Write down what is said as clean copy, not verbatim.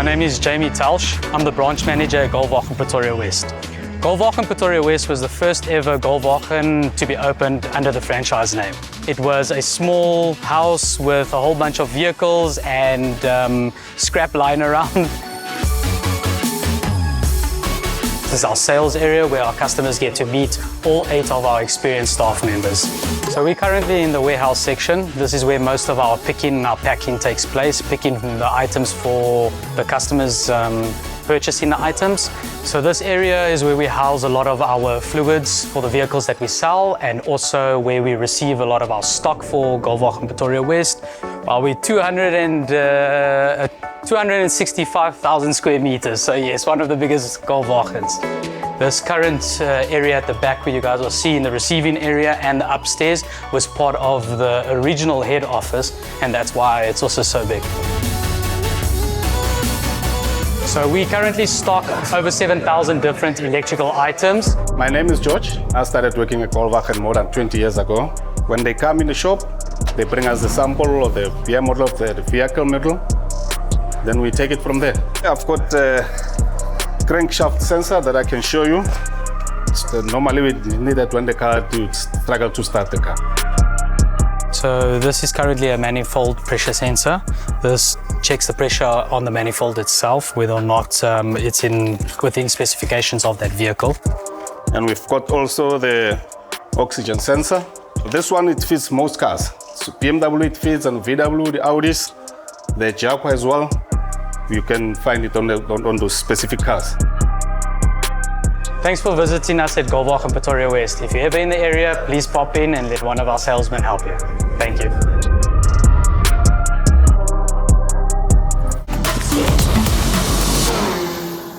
My name is Jamie Talsh. I'm the branch manager at Goldwagen Pretoria West. Goldwagen Pretoria West was the first ever Goldwagen to be opened under the franchise name. It was a small house with a whole bunch of vehicles and scrap lying around. This is our sales area where our customers get to meet all 8 of our experienced staff members. So we're currently in the warehouse section. This is where most of our picking and our packing takes place, picking the items for the customers purchasing the items. So this area is where we house a lot of our fluids for the vehicles that we sell, and also where we receive a lot of our stock for Goldwagen Pretoria West. We're 265,000 square meters, so yes, one of the biggest Goldwagens. This current area at the back where you guys are seeing the receiving area and the upstairs was part of the original head office, and that's why it's also so big. So we currently stock over 7,000 different electrical items. My name is George. I started working at Goldwagen more than 20 years ago. When they come in the shop, they bring us the sample of the VIA model of the vehicle model. Then we take it from there. I've got a crankshaft sensor that I can show you. Normally we need that when the car struggle to start the car. So this is currently a manifold pressure sensor. This checks the pressure on the manifold itself, whether or not it's within specifications of that vehicle. And we've got also the oxygen sensor. This one, it fits most cars. So BMW it fits, and VW, the Audis, the Jaguar as well. You can find it on those specific cars. Thanks for visiting us at Goldwagen Pretoria West. If you're ever in the area, please pop in and let one of our salesmen help you. Thank you.